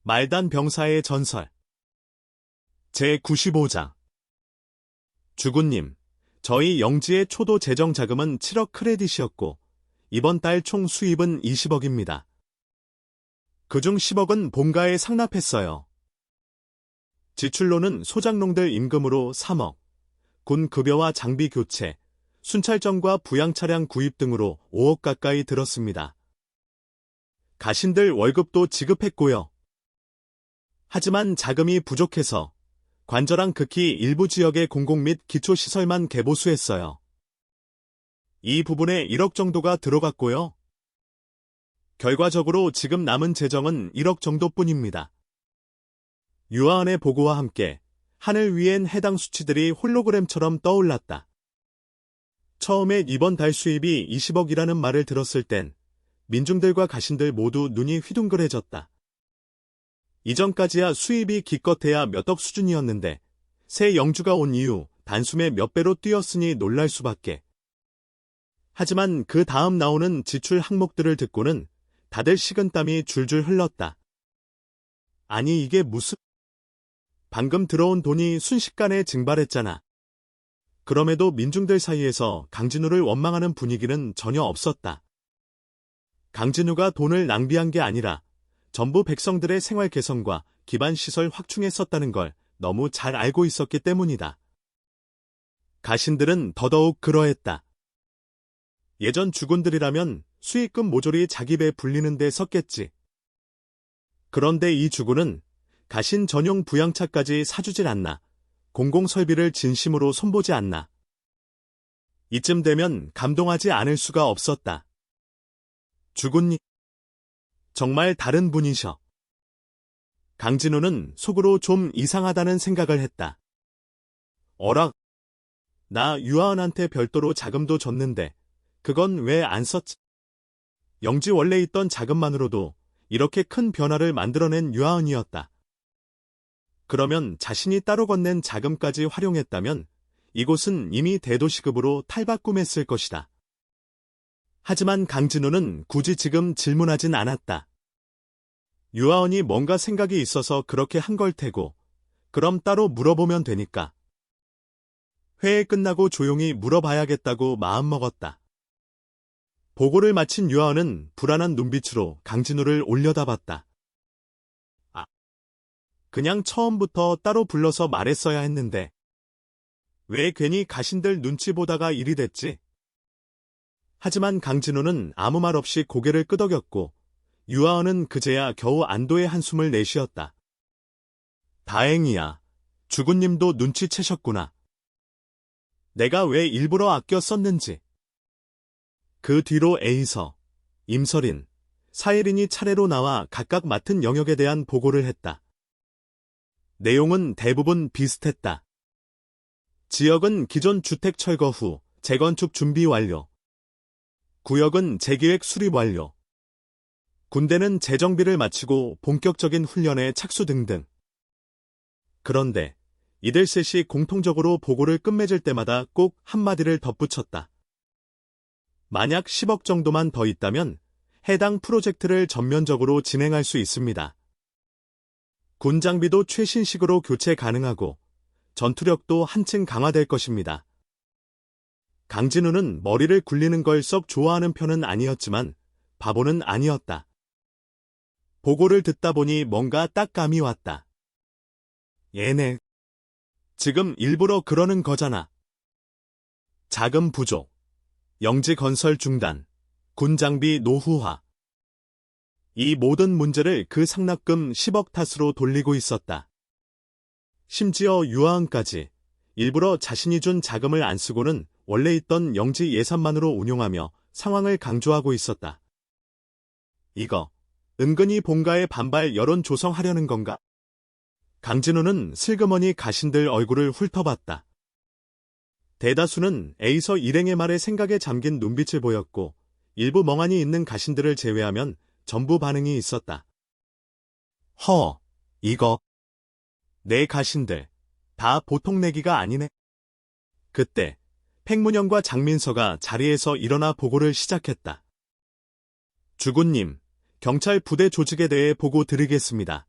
말단 병사의 전설 제95장 주군님, 저희 영지의 초도 재정 자금은 7억 크레딧이었고 이번 달 총 수입은 20억입니다. 그중 10억은 본가에 상납했어요. 지출로는 소장농들 임금으로 3억, 군 급여와 장비 교체, 순찰정과 부양 차량 구입 등으로 5억 가까이 들었습니다. 가신들 월급도 지급했고요. 하지만 자금이 부족해서 관저랑 극히 일부 지역의 공공 및 기초시설만 개보수했어요. 이 부분에 1억 정도가 들어갔고요. 결과적으로 지금 남은 재정은 1억 정도뿐입니다. 유아원의 보고와 함께 하늘 위엔 해당 수치들이 홀로그램처럼 떠올랐다. 처음에 이번 달 수입이 20억이라는 말을 들었을 땐 민중들과 가신들 모두 눈이 휘둥그레졌다. 이전까지야 수입이 기껏해야 몇 억 수준이었는데 새 영주가 온 이후 단숨에 몇 배로 뛰었으니 놀랄 수밖에. 하지만 그 다음 나오는 지출 항목들을 듣고는 다들 식은땀이 줄줄 흘렀다. 아니 이게 무슨... 방금 들어온 돈이 순식간에 증발했잖아. 그럼에도 민중들 사이에서 강진우를 원망하는 분위기는 전혀 없었다. 강진우가 돈을 낭비한 게 아니라 전부 백성들의 생활 개선과 기반 시설 확충에 썼다는 걸 너무 잘 알고 있었기 때문이다. 가신들은 더더욱 그러했다. 예전 주군들이라면 수익금 모조리 자기 배 불리는 데 썼겠지. 그런데 이 주군은 가신 전용 부양차까지 사주질 않나, 공공설비를 진심으로 손보지 않나. 이쯤 되면 감동하지 않을 수가 없었다. 주군님, 정말 다른 분이셔. 강진우는 속으로 좀 이상하다는 생각을 했다. 어라, 나 유아은한테 별도로 자금도 줬는데 그건 왜 안 썼지? 영지 원래 있던 자금만으로도 이렇게 큰 변화를 만들어낸 유아은이었다. 그러면 자신이 따로 건넨 자금까지 활용했다면 이곳은 이미 대도시급으로 탈바꿈했을 것이다. 하지만 강진우는 굳이 지금 질문하진 않았다. 유아원이 뭔가 생각이 있어서 그렇게 한 걸 테고, 그럼 따로 물어보면 되니까. 회의 끝나고 조용히 물어봐야겠다고 마음먹었다. 보고를 마친 유아원은 불안한 눈빛으로 강진우를 올려다봤다. 아, 그냥 처음부터 따로 불러서 말했어야 했는데 왜 괜히 가신들 눈치 보다가 일이 됐지? 하지만 강진우는 아무 말 없이 고개를 끄덕였고 유아은은 그제야 겨우 안도의 한숨을 내쉬었다. 다행이야. 주군님도 눈치채셨구나. 내가 왜 일부러 아껴 썼는지. 그 뒤로 에이서, 임설인, 사일인이 차례로 나와 각각 맡은 영역에 대한 보고를 했다. 내용은 대부분 비슷했다. 지역은 기존 주택 철거 후 재건축 준비 완료. 구역은 재기획 수립 완료. 군대는 재정비를 마치고 본격적인 훈련에 착수 등등. 그런데 이들 셋이 공통적으로 보고를 끝맺을 때마다 꼭 한마디를 덧붙였다. 만약 10억 정도만 더 있다면 해당 프로젝트를 전면적으로 진행할 수 있습니다. 군 장비도 최신식으로 교체 가능하고 전투력도 한층 강화될 것입니다. 강진우는 머리를 굴리는 걸 썩 좋아하는 편은 아니었지만 바보는 아니었다. 보고를 듣다 보니 뭔가 딱 감이 왔다. 얘네, 지금 일부러 그러는 거잖아. 자금 부족, 영지 건설 중단, 군 장비 노후화. 이 모든 문제를 그 상납금 10억 탓으로 돌리고 있었다. 심지어 유아은까지 일부러 자신이 준 자금을 안 쓰고는 원래 있던 영지 예산만으로 운용하며 상황을 강조하고 있었다. 이거 은근히 본가에 반발 여론 조성하려는 건가? 강진우는 슬그머니 가신들 얼굴을 훑어봤다. 대다수는 에이서 일행의 말에 생각에 잠긴 눈빛을 보였고 일부 멍하니 있는 가신들을 제외하면 전부 반응이 있었다. 이거 내 가신들 다 보통 내기가 아니네. 그때 팽문영과 장민서가 자리에서 일어나 보고를 시작했다. 주군님, 경찰 부대 조직에 대해 보고 드리겠습니다.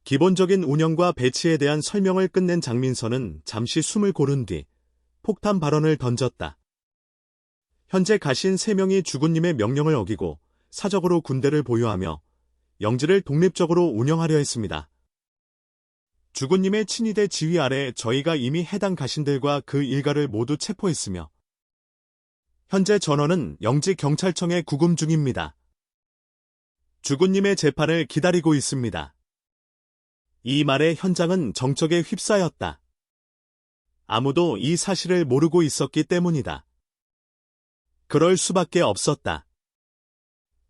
기본적인 운영과 배치에 대한 설명을 끝낸 장민서는 잠시 숨을 고른 뒤 폭탄 발언을 던졌다. 현재 가신 3명이 주군님의 명령을 어기고 사적으로 군대를 보유하며 영지를 독립적으로 운영하려 했습니다. 주군님의 친위대 지휘 아래 저희가 이미 해당 가신들과 그 일가를 모두 체포했으며 현재 전원은 영지경찰청에 구금 중입니다. 주군님의 재판을 기다리고 있습니다. 이 말에 현장은 정적에 휩싸였다. 아무도 이 사실을 모르고 있었기 때문이다. 그럴 수밖에 없었다.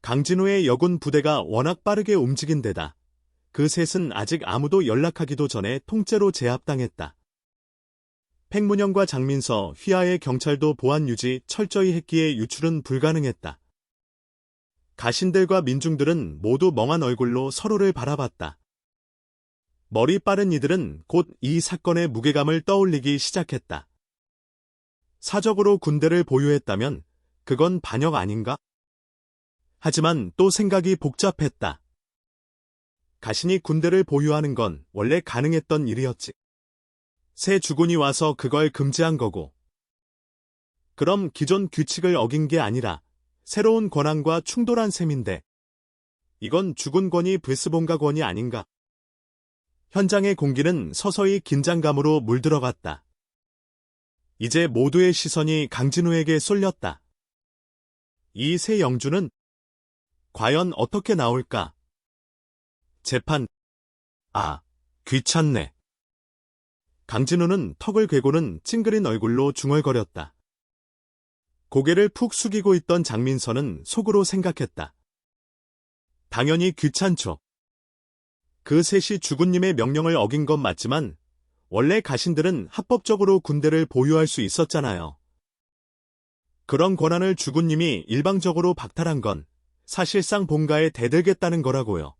강진호의 여군 부대가 워낙 빠르게 움직인 데다 그 셋은 아직 아무도 연락하기도 전에 통째로 제압당했다. 팽문영과 장민서, 휘하의 경찰도 보안 유지 철저히 했기에 유출은 불가능했다. 가신들과 민중들은 모두 멍한 얼굴로 서로를 바라봤다. 머리 빠른 이들은 곧 이 사건의 무게감을 떠올리기 시작했다. 사적으로 군대를 보유했다면 그건 반역 아닌가? 하지만 또 생각이 복잡했다. 가신이 군대를 보유하는 건 원래 가능했던 일이었지. 새 주군이 와서 그걸 금지한 거고. 그럼 기존 규칙을 어긴 게 아니라 새로운 권한과 충돌한 셈인데 이건 주군권이 브스본가권이 아닌가? 현장의 공기는 서서히 긴장감으로 물들어갔다. 이제 모두의 시선이 강진우에게 쏠렸다. 이 새 영주는 과연 어떻게 나올까? 재판. 귀찮네. 강진우는 턱을 괴고는 찡그린 얼굴로 중얼거렸다. 고개를 푹 숙이고 있던 장민서는 속으로 생각했다. 당연히 귀찮죠. 그 셋이 주군님의 명령을 어긴 건 맞지만 원래 가신들은 합법적으로 군대를 보유할 수 있었잖아요. 그런 권한을 주군님이 일방적으로 박탈한 건 사실상 본가에 대들겠다는 거라고요.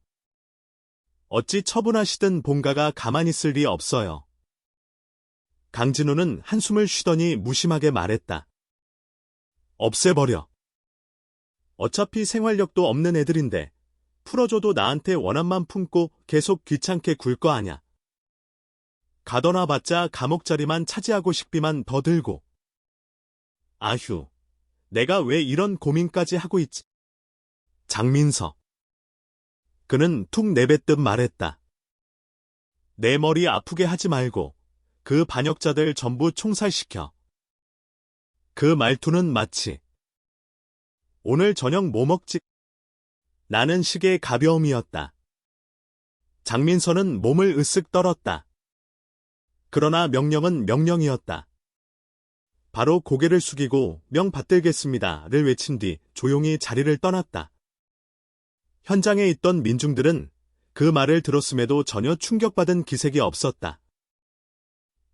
어찌 처분하시든 본가가 가만히 있을 리 없어요. 강진우는 한숨을 쉬더니 무심하게 말했다. 없애버려. 어차피 생활력도 없는 애들인데 풀어줘도 나한테 원한만 품고 계속 귀찮게 굴 거 아냐. 가둬놔 봤자 감옥 자리만 차지하고 식비만 더 들고. 아휴, 내가 왜 이런 고민까지 하고 있지? 장민서. 그는 툭 내뱉듯 말했다. 내 머리 아프게 하지 말고 그 반역자들 전부 총살시켜. 그 말투는 마치 오늘 저녁 뭐 먹지? 라는 식의 가벼움이었다. 장민서는 몸을 으쓱 떨었다. 그러나 명령은 명령이었다. 바로 고개를 숙이고 명 받들겠습니다를 외친 뒤 조용히 자리를 떠났다. 현장에 있던 민중들은 그 말을 들었음에도 전혀 충격받은 기색이 없었다.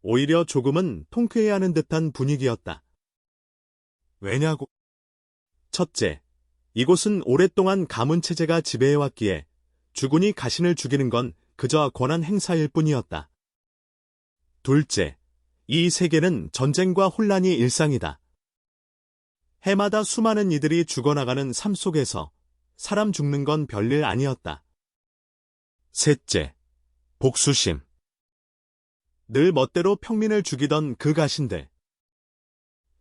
오히려 조금은 통쾌해하는 듯한 분위기였다. 왜냐고? 첫째, 이곳은 오랫동안 가문체제가 지배해왔기에 주군이 가신을 죽이는 건 그저 권한 행사일 뿐이었다. 둘째, 이 세계는 전쟁과 혼란이 일상이다. 해마다 수많은 이들이 죽어나가는 삶 속에서 사람 죽는 건 별일 아니었다. 셋째, 복수심. 늘 멋대로 평민을 죽이던 그 가신들.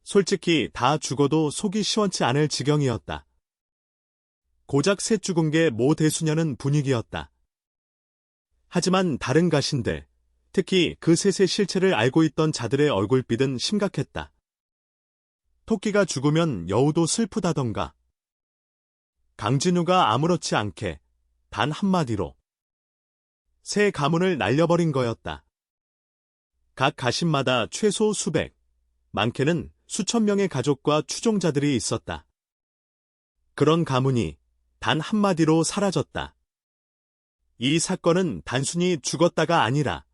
솔직히 다 죽어도 속이 시원치 않을 지경이었다. 고작 셋 죽은 게 뭐 대수냐는 분위기였다. 하지만 다른 가신들, 특히 그 셋의 실체를 알고 있던 자들의 얼굴빛은 심각했다. 토끼가 죽으면 여우도 슬프다던가. 강진우가 아무렇지 않게 단 한마디로 새 가문을 날려버린 거였다. 각 가신마다 최소 수백, 많게는 수천 명의 가족과 추종자들이 있었다. 그런 가문이 단 한마디로 사라졌다. 이 사건은 단순히 죽었다가 아니라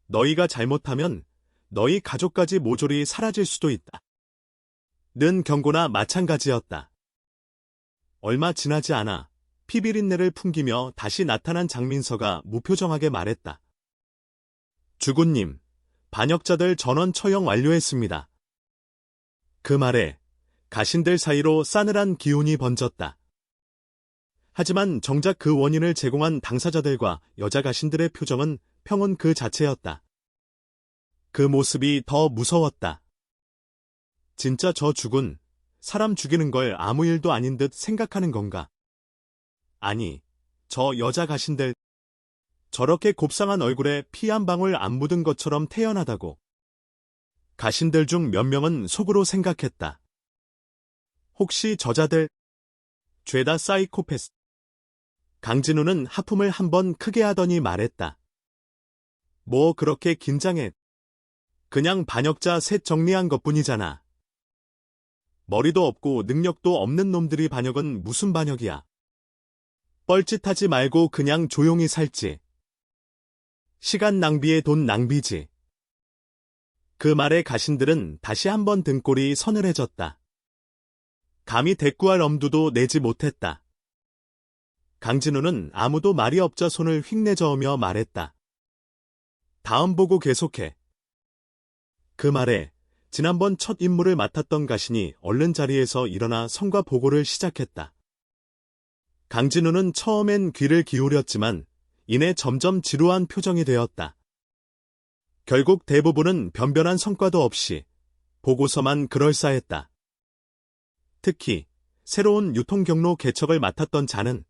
너희가 잘못하면 너희 가족까지 모조리 사라질 수도 있다. 는 경고나 마찬가지였다. 얼마 지나지 않아 피비린내를 풍기며 다시 나타난 장민서가 무표정하게 말했다. 주군님, 반역자들 전원 처형 완료했습니다. 그 말에 가신들 사이로 싸늘한 기운이 번졌다. 하지만 정작 그 원인을 제공한 당사자들과 여자 가신들의 표정은 평온 그 자체였다. 그 모습이 더 무서웠다. 진짜 저 죽은 사람 죽이는 걸 아무 일도 아닌 듯 생각하는 건가? 아니, 저 여자 가신들 저렇게 곱상한 얼굴에 피 한 방울 안 묻은 것처럼 태연하다고. 가신들 중 몇 명은 속으로 생각했다. 혹시 저자들 죄다 사이코패스. 강진우는 하품을 한번 크게 하더니 말했다. 뭐 그렇게 긴장해. 그냥 반역자 셋 정리한 것뿐이잖아. 머리도 없고 능력도 없는 놈들이 반역은 무슨 반역이야. 뻘짓하지 말고 그냥 조용히 살지. 시간 낭비에 돈 낭비지. 그 말에 가신들은 다시 한번 등골이 서늘해졌다. 감히 대꾸할 엄두도 내지 못했다. 강진우는 아무도 말이 없자 손을 휙내저으며 말했다. 다음 보고 계속해. 그 말에 지난번 첫 임무를 맡았던 가신이 얼른 자리에서 일어나 성과 보고를 시작했다. 강진우는 처음엔 귀를 기울였지만 이내 점점 지루한 표정이 되었다. 결국 대부분은 변변한 성과도 없이 보고서만 그럴싸했다. 특히 새로운 유통경로 개척을 맡았던 자는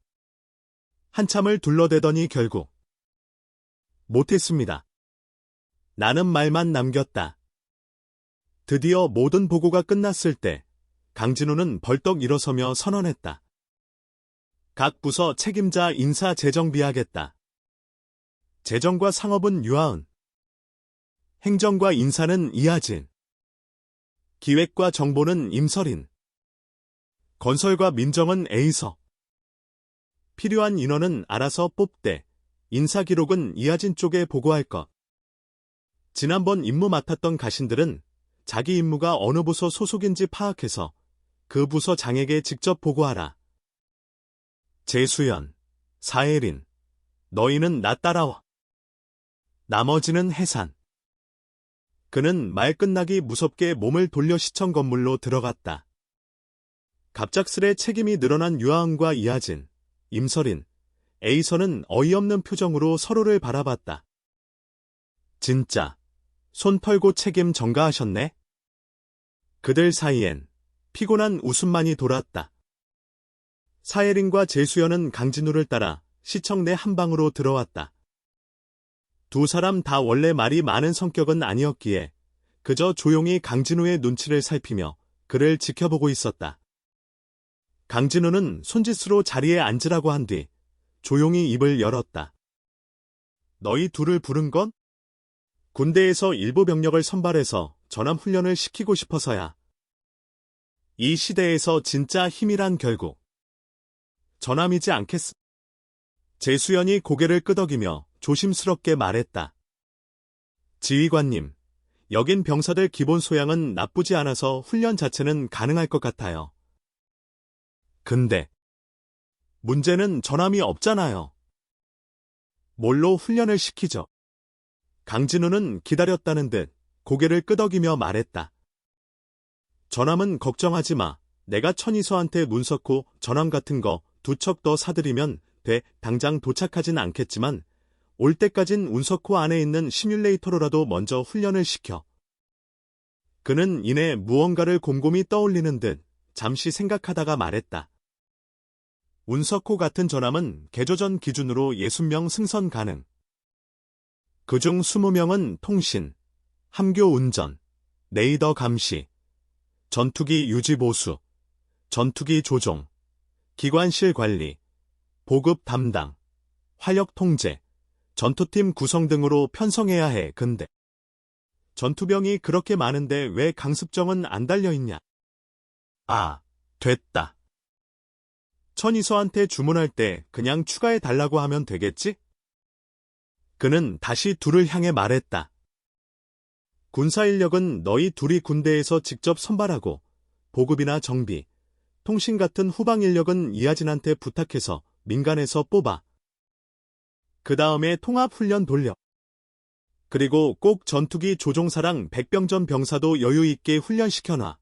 한참을 둘러대더니 결국 못했습니다. 나는 말만 남겼다. 드디어 모든 보고가 끝났을 때 강진우는 벌떡 일어서며 선언했다. 각 부서 책임자 인사 재정비하겠다. 재정과 상업은 유하은, 행정과 인사는 이하진, 기획과 정보는 임설인, 건설과 민정은 A석, 필요한 인원은 알아서 뽑되 인사 기록은 이하진 쪽에 보고할 것. 지난번 임무 맡았던 가신들은 자기 임무가 어느 부서 소속인지 파악해서 그 부서 장에게 직접 보고하라. 재수연, 사혜린, 너희는 나 따라와. 나머지는 해산. 그는 말 끝나기 무섭게 몸을 돌려 시청 건물로 들어갔다. 갑작스레 책임이 늘어난 유아은과 이하진, 임설인, A선은 어이없는 표정으로 서로를 바라봤다. 진짜 손 털고 책임 전가하셨네? 그들 사이엔 피곤한 웃음만이 돌았다. 사혜린과 재수연은 강진우를 따라 시청 내 한방으로 들어왔다. 두 사람 다 원래 말이 많은 성격은 아니었기에 그저 조용히 강진우의 눈치를 살피며 그를 지켜보고 있었다. 강진우는 손짓으로 자리에 앉으라고 한 뒤 조용히 입을 열었다. 너희 둘을 부른 건? 군대에서 일부 병력을 선발해서 전함 훈련을 시키고 싶어서야. 이 시대에서 진짜 힘이란 결국 전함이지 않겠어? 재수연이 고개를 끄덕이며 조심스럽게 말했다. 지휘관님, 여긴 병사들 기본 소양은 나쁘지 않아서 훈련 자체는 가능할 것 같아요. 근데 문제는 전함이 없잖아요. 뭘로 훈련을 시키죠? 강진우는 기다렸다는 듯 고개를 끄덕이며 말했다. 전함은 걱정하지 마. 내가 천이서한테 문석호 전함 같은 거 두 척 더 사들이면 돼. 당장 도착하진 않겠지만 올 때까진 운석호 안에 있는 시뮬레이터로라도 먼저 훈련을 시켜. 그는 이내 무언가를 곰곰이 떠올리는 듯 잠시 생각하다가 말했다. 운석호 같은 전함은 개조전 기준으로 60명 승선 가능. 그중 20명은 통신, 함교 운전, 레이더 감시, 전투기 유지 보수, 전투기 조종, 기관실 관리, 보급 담당, 화력 통제, 전투팀 구성 등으로 편성해야 해. 근데 전투병이 그렇게 많은데 왜 강습정은 안 달려있냐? 아, 됐다. 천이서한테 주문할 때 그냥 추가해 달라고 하면 되겠지? 그는 다시 둘을 향해 말했다. 군사인력은 너희 둘이 군대에서 직접 선발하고 보급이나 정비, 통신 같은 후방인력은 이하진한테 부탁해서 민간에서 뽑아. 그 다음에 통합훈련 돌려. 그리고 꼭 전투기 조종사랑 백병전 병사도 여유있게 훈련시켜놔.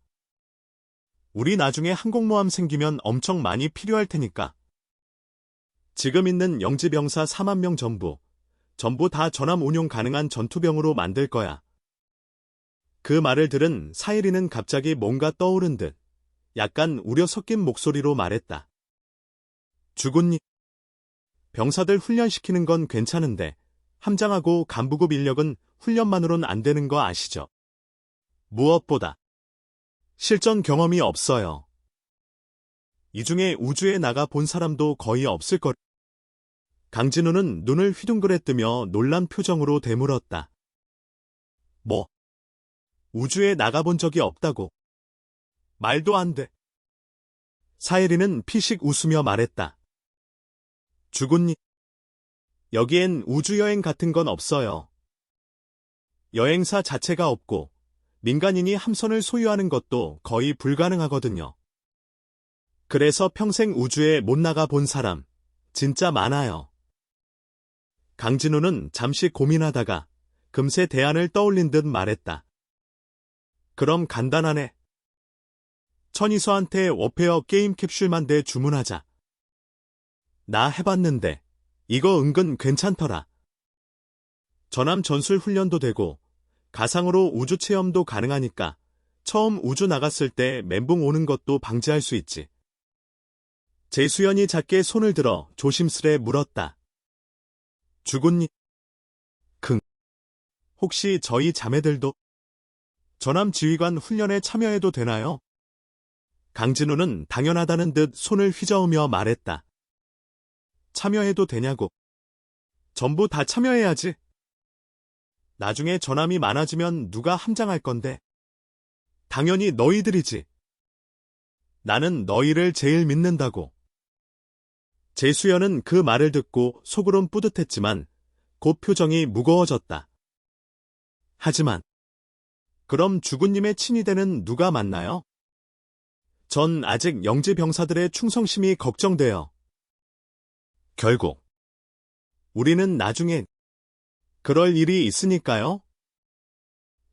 우리 나중에 항공모함 생기면 엄청 많이 필요할 테니까. 지금 있는 영지병사 4만 명 전부 다 전함 운용 가능한 전투병으로 만들 거야. 그 말을 들은 사이리는 갑자기 뭔가 떠오른 듯 약간 우려 섞인 목소리로 말했다. 주군님, 병사들 훈련시키는 건 괜찮은데 함장하고 간부급 인력은 훈련만으론 안 되는 거 아시죠? 무엇보다 실전 경험이 없어요. 이 중에 우주에 나가 본 사람도 거의 없을 걸. 강진우는 눈을 휘둥그레 뜨며 놀란 표정으로 되물었다. 뭐? 우주에 나가본 적이 없다고? 말도 안 돼. 사혜리는 피식 웃으며 말했다. 주군님, 여기엔 우주여행 같은 건 없어요. 여행사 자체가 없고 민간인이 함선을 소유하는 것도 거의 불가능하거든요. 그래서 평생 우주에 못 나가 본 사람 진짜 많아요. 강진우는 잠시 고민하다가 금세 대안을 떠올린 듯 말했다. 그럼 간단하네. 천이서한테 워페어 게임 캡슐만 대 주문하자. 나 해봤는데 이거 은근 괜찮더라. 전함 전술 훈련도 되고 가상으로 우주 체험도 가능하니까 처음 우주 나갔을 때 멘붕 오는 것도 방지할 수 있지. 제수연이 작게 손을 들어 조심스레 물었다. 주군님, 혹시 저희 자매들도 전함 지휘관 훈련에 참여해도 되나요? 강진우는 당연하다는 듯 손을 휘저으며 말했다. 참여해도 되냐고. 전부 다 참여해야지. 나중에 전함이 많아지면 누가 함장할 건데. 당연히 너희들이지. 나는 너희를 제일 믿는다고. 제수연은 그 말을 듣고 속으론 뿌듯했지만 곧 표정이 무거워졌다. 하지만 그럼 주군님의 친위대는 누가 맡나요? 전 아직 영지 병사들의 충성심이 걱정돼요. 결국 우리는 나중에 그럴 일이 있으니까요.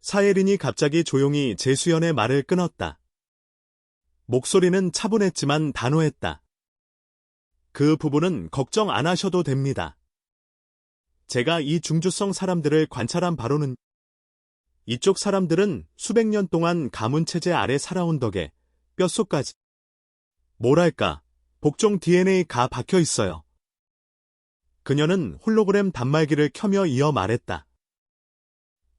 사예린이 갑자기 조용히 제수연의 말을 끊었다. 목소리는 차분했지만 단호했다. 그 부분은 걱정 안 하셔도 됩니다. 제가 이 중주성 사람들을 관찰한 바로는 이쪽 사람들은 수백 년 동안 가문체제 아래 살아온 덕에 뼛속까지 뭐랄까 복종 DNA가 박혀 있어요. 그녀는 홀로그램 단말기를 켜며 이어 말했다.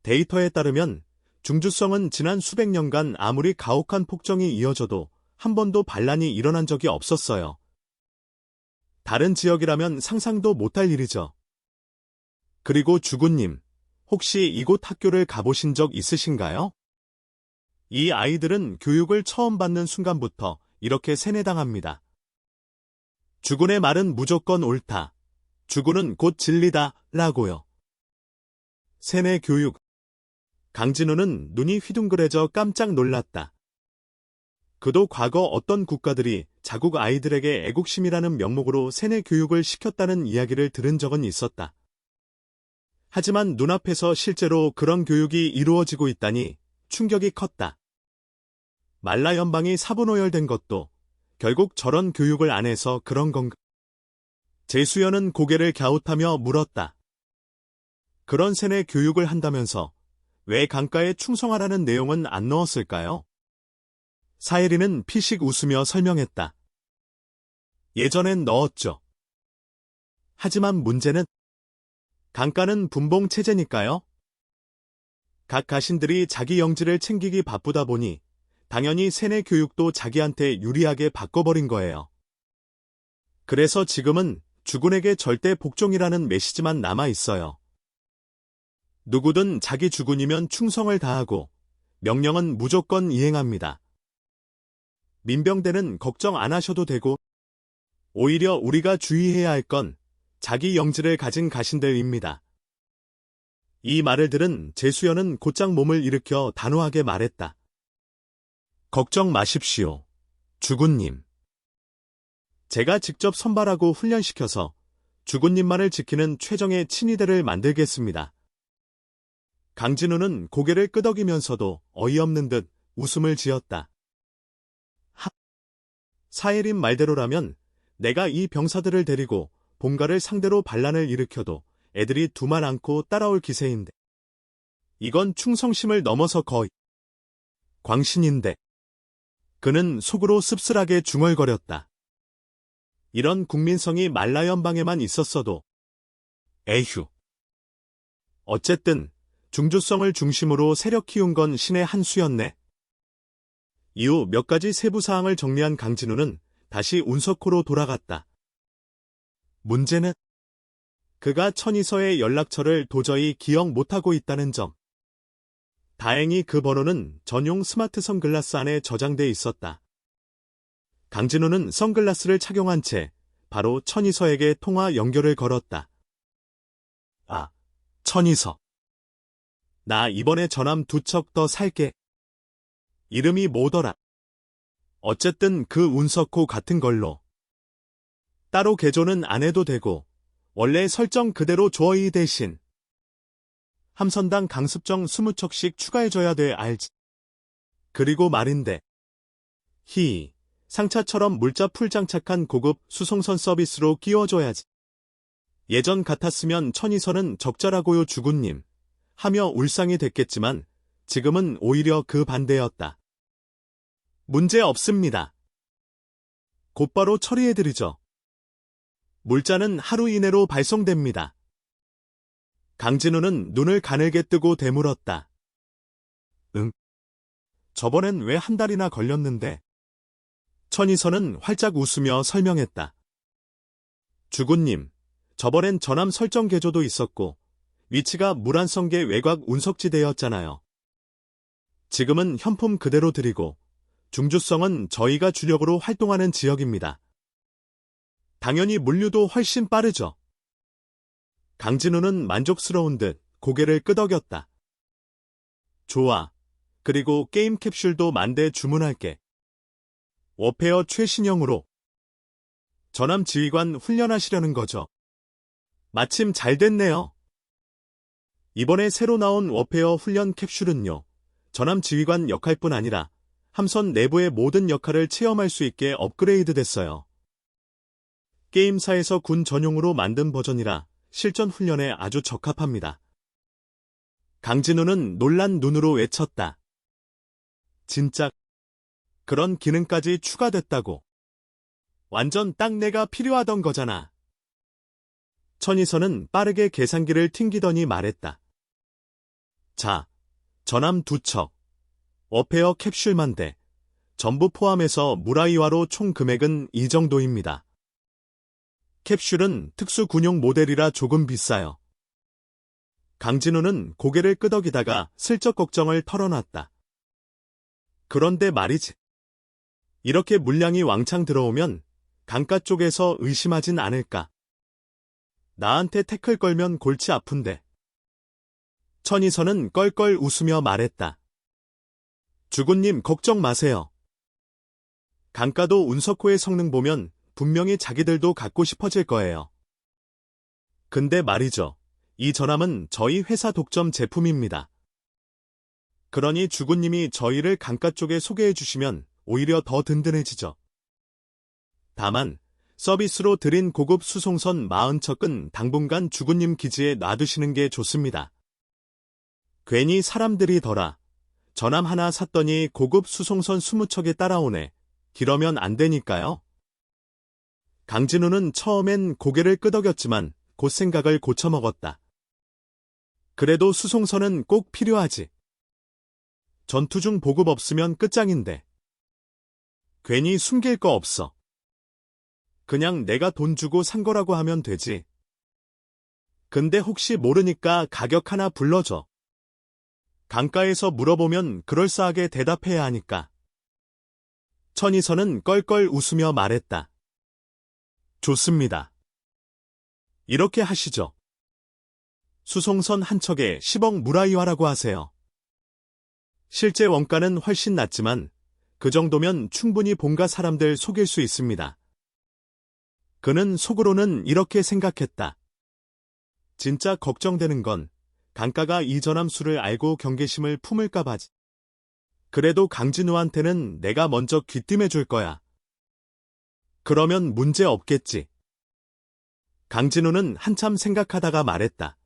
데이터에 따르면 중주성은 지난 수백 년간 아무리 가혹한 폭정이 이어져도 한 번도 반란이 일어난 적이 없었어요. 다른 지역이라면 상상도 못할 일이죠. 그리고 주군님, 혹시 이곳 학교를 가보신 적 있으신가요? 이 아이들은 교육을 처음 받는 순간부터 이렇게 세뇌당합니다. 주군의 말은 무조건 옳다. 주군은 곧 진리다. 라고요. 세뇌 교육. 강진우는 눈이 휘둥그레져 깜짝 놀랐다. 그도 과거 어떤 국가들이 자국 아이들에게 애국심이라는 명목으로 세뇌 교육을 시켰다는 이야기를 들은 적은 있었다. 하지만 눈앞에서 실제로 그런 교육이 이루어지고 있다니 충격이 컸다. 말라 연방이 사분오열된 것도 결국 저런 교육을 안 해서 그런 건가? 제수연은 고개를 갸웃하며 물었다. 그런 세뇌 교육을 한다면서 왜 강가에 충성하라는 내용은 안 넣었을까요? 사혜리는 피식 웃으며 설명했다. 예전엔 넣었죠. 하지만 문제는 강가는 분봉 체제니까요. 각 가신들이 자기 영지를 챙기기 바쁘다 보니 당연히 세뇌 교육도 자기한테 유리하게 바꿔버린 거예요. 그래서 지금은 주군에게 절대 복종이라는 메시지만 남아 있어요. 누구든 자기 주군이면 충성을 다하고 명령은 무조건 이행합니다. 민병대는 걱정 안 하셔도 되고 오히려 우리가 주의해야 할 건 자기 영지를 가진 가신들입니다. 이 말을 들은 제수연은 곧장 몸을 일으켜 단호하게 말했다. 걱정 마십시오, 주군님. 제가 직접 선발하고 훈련시켜서 주군님만을 지키는 최정의 친위대를 만들겠습니다. 강진우는 고개를 끄덕이면서도 어이없는 듯 웃음을 지었다. 사예린 말대로라면 내가 이 병사들을 데리고 본가를 상대로 반란을 일으켜도 애들이 두말 않고 따라올 기세인데. 이건 충성심을 넘어서 거의 광신인데. 그는 속으로 씁쓸하게 중얼거렸다. 이런 국민성이 말라연방에만 있었어도. 에휴. 어쨌든 중주성을 중심으로 세력 키운 건 신의 한 수였네. 이후 몇 가지 세부 사항을 정리한 강진우는 다시 운석호로 돌아갔다. 문제는 그가 천이서의 연락처를 도저히 기억 못하고 있다는 점. 다행히 그 번호는 전용 스마트 선글라스 안에 저장돼 있었다. 강진우는 선글라스를 착용한 채 바로 천이서에게 통화 연결을 걸었다. 아, 천이서. 나 이번에 전함 2척 더 살게. 이름이 뭐더라? 어쨌든 그 운석호 같은 걸로. 따로 개조는 안 해도 되고 원래 설정 그대로 줘. 이 대신 함선당 강습정 20척씩 추가해줘야 돼. 알지? 그리고 말인데. 상차처럼 물자 풀 장착한 고급 수송선 서비스로 끼워줘야지. 예전 같았으면 천이서는 적절하고요 주군님 하며 울상이 됐겠지만 지금은 오히려 그 반대였다. 문제 없습니다. 곧바로 처리해드리죠. 물자는 하루 이내로 발송됩니다. 강진우는 눈을 가늘게 뜨고 되물었다. 응. 저번엔 왜 한 달이나 걸렸는데? 천이서는 활짝 웃으며 설명했다. 주군님, 저번엔 전함 설정 개조도 있었고 위치가 무란성계 외곽 운석지대였잖아요. 지금은 현품 그대로 드리고 중주성은 저희가 주력으로 활동하는 지역입니다. 당연히 물류도 훨씬 빠르죠. 강진우는 만족스러운 듯 고개를 끄덕였다. 좋아. 그리고 게임 캡슐도 10,000대 주문할게. 워페어 최신형으로. 전함 지휘관 훈련하시려는 거죠. 마침 잘 됐네요. 이번에 새로 나온 워페어 훈련 캡슐은요. 전함 지휘관 역할뿐 아니라 함선 내부의 모든 역할을 체험할 수 있게 업그레이드 됐어요. 게임사에서 군 전용으로 만든 버전이라 실전 훈련에 아주 적합합니다. 강진우는 놀란 눈으로 외쳤다. 진짜 그런 기능까지 추가됐다고. 완전 딱 내가 필요하던 거잖아. 천이서는 빠르게 계산기를 튕기더니 말했다. 자, 전함 2척, 워페어 캡슐 10,000대, 전부 포함해서 무라이와로 총 금액은 이 정도입니다. 캡슐은 특수 군용 모델이라 조금 비싸요. 강진우는 고개를 끄덕이다가 슬쩍 걱정을 털어놨다. 그런데 말이지. 이렇게 물량이 왕창 들어오면 강가 쪽에서 의심하진 않을까. 나한테 태클 걸면 골치 아픈데. 천이서는 껄껄 웃으며 말했다. 주군님 걱정 마세요. 강가도 운석호의 성능 보면 분명히 자기들도 갖고 싶어질 거예요. 근데 말이죠. 이 전함은 저희 회사 독점 제품입니다. 그러니 주군님이 저희를 강가 쪽에 소개해 주시면 오히려 더 든든해지죠. 다만 서비스로 드린 고급 수송선 40척은 당분간 주군님 기지에 놔두시는 게 좋습니다. 괜히 사람들이 더라. 전함 하나 샀더니 고급 수송선 20척이 따라오네. 이러면 안 되니까요. 강진우는 처음엔 고개를 끄덕였지만 곧 생각을 고쳐먹었다. 그래도 수송선은 꼭 필요하지. 전투 중 보급 없으면 끝장인데. 괜히 숨길 거 없어. 그냥 내가 돈 주고 산 거라고 하면 되지. 근데 혹시 모르니까 가격 하나 불러줘. 강가에서 물어보면 그럴싸하게 대답해야 하니까. 천이서는 껄껄 웃으며 말했다. 좋습니다. 이렇게 하시죠. 수송선 한 척에 10억 무라이와라고 하세요. 실제 원가는 훨씬 낮지만 그 정도면 충분히 본가 사람들 속일 수 있습니다. 그는 속으로는 이렇게 생각했다. 진짜 걱정되는 건 강가가 이 전함 수를 알고 경계심을 품을까 봐지. 그래도 강진우한테는 내가 먼저 귀띔해 줄 거야. 그러면 문제 없겠지. 강진우는 한참 생각하다가 말했다.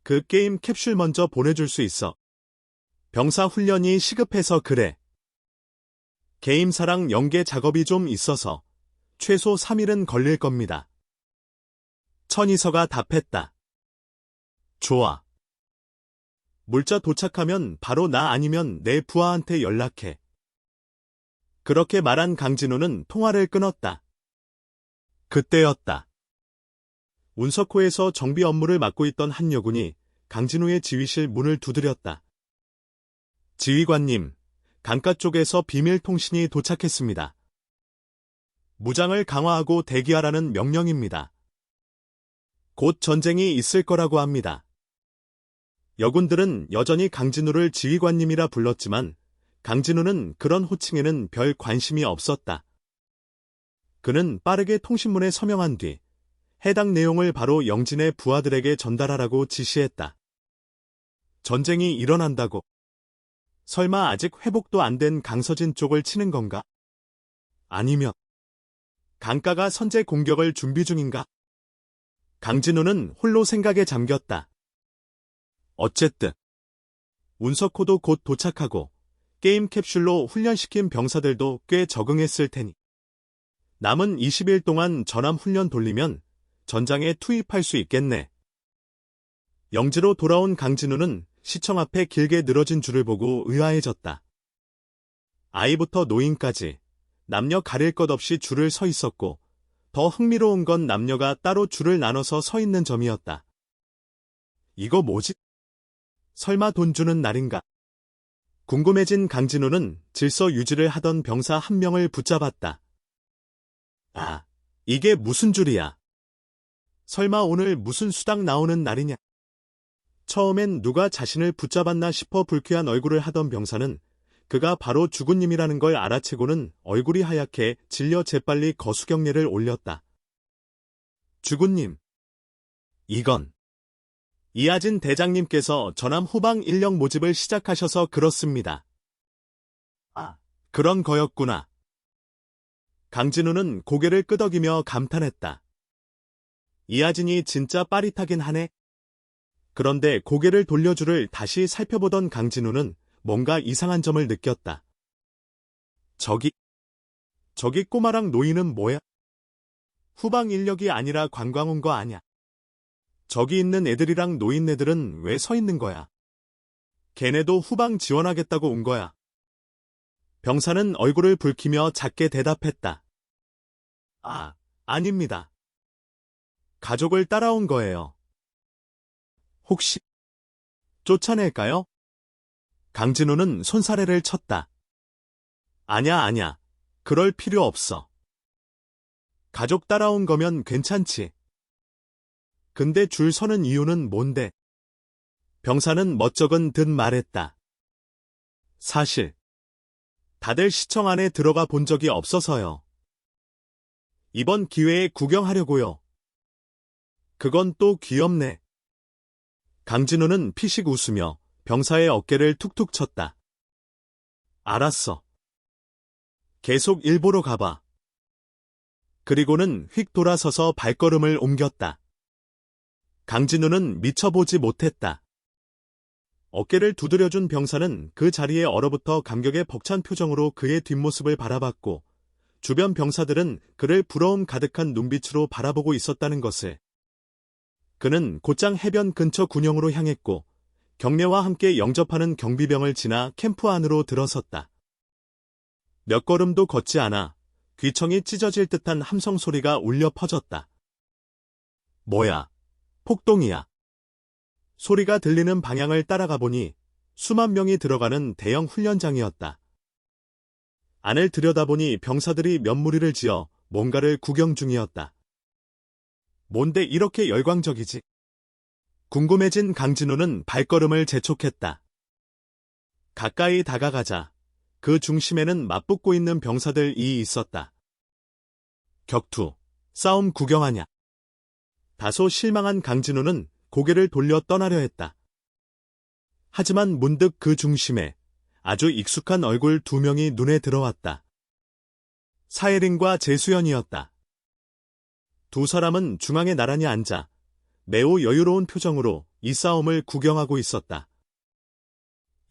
그 게임 캡슐 먼저 보내줄 수 있어. 병사 훈련이 시급해서 그래. 게임사랑 연계 작업이 좀 있어서 최소 3일은 걸릴 겁니다. 천이서가 답했다. 좋아. 물자 도착하면 바로 나 아니면 내 부하한테 연락해. 그렇게 말한 강진우는 통화를 끊었다. 그때였다. 운석호에서 정비 업무를 맡고 있던 한 여군이 강진우의 지휘실 문을 두드렸다. 지휘관님, 강가 쪽에서 비밀 통신이 도착했습니다. 무장을 강화하고 대기하라는 명령입니다. 곧 전쟁이 있을 거라고 합니다. 여군들은 여전히 강진우를 지휘관님이라 불렀지만 강진우는 그런 호칭에는 별 관심이 없었다. 그는 빠르게 통신문에 서명한 뒤 해당 내용을 바로 영진의 부하들에게 전달하라고 지시했다. 전쟁이 일어난다고? 설마 아직 회복도 안 된 강서진 쪽을 치는 건가? 아니면 강가가 선제 공격을 준비 중인가? 강진우는 홀로 생각에 잠겼다. 어쨌든 운석호도 곧 도착하고 게임 캡슐로 훈련시킨 병사들도 꽤 적응했을 테니 남은 20일 동안 전함 훈련 돌리면 전장에 투입할 수 있겠네. 영지로 돌아온 강진우는 시청 앞에 길게 늘어진 줄을 보고 의아해졌다. 아이부터 노인까지 남녀 가릴 것 없이 줄을 서 있었고 더 흥미로운 건 남녀가 따로 줄을 나눠서 서 있는 점이었다. 이거 뭐지? 설마 돈 주는 날인가? 궁금해진 강진우는 질서 유지를 하던 병사 한 명을 붙잡았다. 아, 이게 무슨 줄이야? 설마 오늘 무슨 수당 나오는 날이냐? 처음엔 누가 자신을 붙잡았나 싶어 불쾌한 얼굴을 하던 병사는 그가 바로 주군님이라는 걸 알아채고는 얼굴이 하얗게 질려 재빨리 거수경례를 올렸다. 주군님. 이건 이하진 대장님께서 전함 후방 인력 모집을 시작하셔서 그렇습니다. 아, 그런 거였구나. 강진우는 고개를 끄덕이며 감탄했다. 이하진이 진짜 빠릿하긴 하네. 그런데 고개를 돌려 줄을 다시 살펴보던 강진우는 뭔가 이상한 점을 느꼈다. 저기 꼬마랑 노인은 뭐야? 후방 인력이 아니라 관광 온 거 아냐? 저기 있는 애들이랑 노인네들은 왜 서 있는 거야? 걔네도 후방 지원하겠다고 온 거야. 병사는 얼굴을 붉히며 작게 대답했다. 아, 아닙니다. 가족을 따라온 거예요. 혹시 쫓아낼까요? 강진우는 손사래를 쳤다. 아냐. 그럴 필요 없어. 가족 따라온 거면 괜찮지. 근데 줄 서는 이유는 뭔데? 병사는 멋쩍은 듯 말했다. 사실 다들 시청 안에 들어가 본 적이 없어서요. 이번 기회에 구경하려고요. 그건 또 귀엽네. 강진우는 피식 웃으며 병사의 어깨를 툭툭 쳤다. 알았어. 계속 일보러 가봐. 그리고는 휙 돌아서서 발걸음을 옮겼다. 강진우는 미쳐보지 못했다. 어깨를 두드려준 병사는 그 자리에 얼어붙어 감격에 벅찬 표정으로 그의 뒷모습을 바라봤고 주변 병사들은 그를 부러움 가득한 눈빛으로 바라보고 있었다는 것을. 그는 곧장 해변 근처 군영으로 향했고 경례와 함께 영접하는 경비병을 지나 캠프 안으로 들어섰다. 몇 걸음도 걷지 않아 귀청이 찢어질 듯한 함성 소리가 울려 퍼졌다. 뭐야? 폭동이야. 소리가 들리는 방향을 따라가 보니 수만 명이 들어가는 대형 훈련장이었다. 안을 들여다보니 병사들이 몇 무리를 지어 뭔가를 구경 중이었다. 뭔데 이렇게 열광적이지? 궁금해진 강진우는 발걸음을 재촉했다. 가까이 다가가자 그 중심에는 맞붙고 있는 병사들이 있었다. 격투, 싸움 구경하냐? 다소 실망한 강진우는 고개를 돌려 떠나려 했다. 하지만 문득 그 중심에 아주 익숙한 얼굴 두 명이 눈에 들어왔다. 사예린과 재수연이었다. 두 사람은 중앙에 나란히 앉아 매우 여유로운 표정으로 이 싸움을 구경하고 있었다.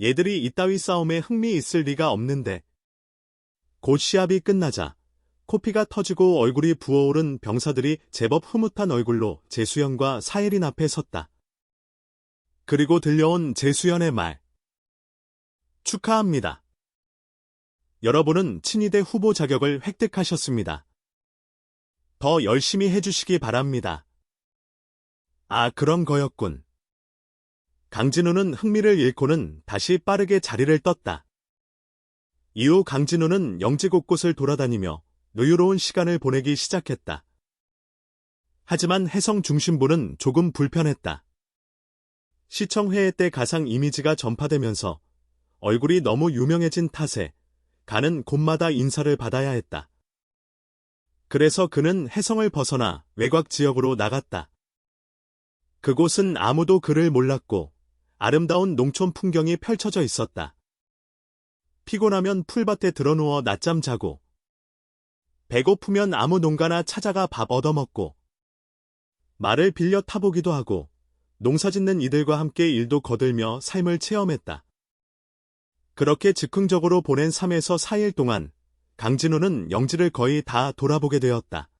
얘들이 이따위 싸움에 흥미 있을 리가 없는데. 곧 시합이 끝나자 코피가 터지고 얼굴이 부어오른 병사들이 제법 흐뭇한 얼굴로 제수연과 사예린 앞에 섰다. 그리고 들려온 제수연의 말. 축하합니다. 여러분은 친위대 후보 자격을 획득하셨습니다. 더 열심히 해주시기 바랍니다. 아, 그런 거였군. 강진우는 흥미를 잃고는 다시 빠르게 자리를 떴다. 이후 강진우는 영지 곳곳을 돌아다니며 여유로운 시간을 보내기 시작했다. 하지만 해성 중심부는 조금 불편했다. 시청회의 때 가상 이미지가 전파되면서 얼굴이 너무 유명해진 탓에 가는 곳마다 인사를 받아야 했다. 그래서 그는 해성을 벗어나 외곽 지역으로 나갔다. 그곳은 아무도 그를 몰랐고 아름다운 농촌 풍경이 펼쳐져 있었다. 피곤하면 풀밭에 드러누워 낮잠 자고, 배고프면 아무 농가나 찾아가 밥 얻어먹고, 말을 빌려 타보기도 하고, 농사짓는 이들과 함께 일도 거들며 삶을 체험했다. 그렇게 즉흥적으로 보낸 3에서 4일 동안 강진우는 영지를 거의 다 돌아보게 되었다.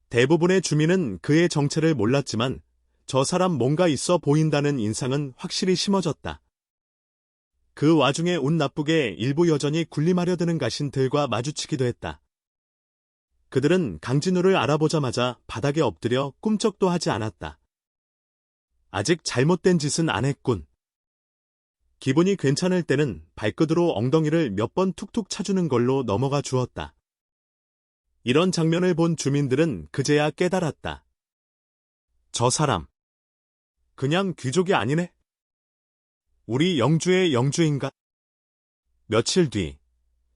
대부분의 주민은 그의 정체를 몰랐지만 저 사람 뭔가 있어 보인다는 인상은 확실히 심어졌다. 그 와중에 운 나쁘게 일부 여전히 군림하려 드는 가신들과 마주치기도 했다. 그들은 강진우를 알아보자마자 바닥에 엎드려 꿈쩍도 하지 않았다. 아직 잘못된 짓은 안 했군. 기분이 괜찮을 때는 발끝으로 엉덩이를 몇 번 툭툭 차주는 걸로 넘어가 주었다. 이런 장면을 본 주민들은 그제야 깨달았다. 저 사람, 그냥 귀족이 아니네? 우리 영주의 영주인가? 며칠 뒤,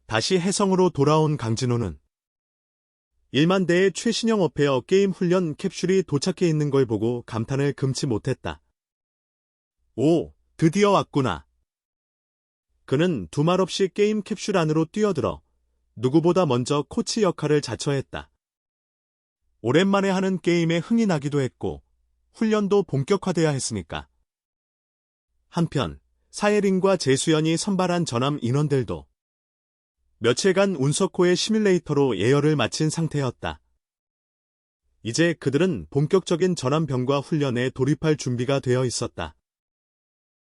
다시 해성으로 돌아온 강진우는 1만 대의 최신형 어페어 게임 훈련 캡슐이 도착해 있는 걸 보고 감탄을 금치 못했다. 오, 드디어 왔구나. 그는 두말 없이 게임 캡슐 안으로 뛰어들어 누구보다 먼저 코치 역할을 자처했다. 오랜만에 하는 게임에 흥이 나기도 했고 훈련도 본격화돼야 했으니까. 한편 사예린과 제수연이 선발한 전함 인원들도 며칠간 운석호의 시뮬레이터로 예열을 마친 상태였다. 이제 그들은 본격적인 전함병과 훈련에 돌입할 준비가 되어 있었다.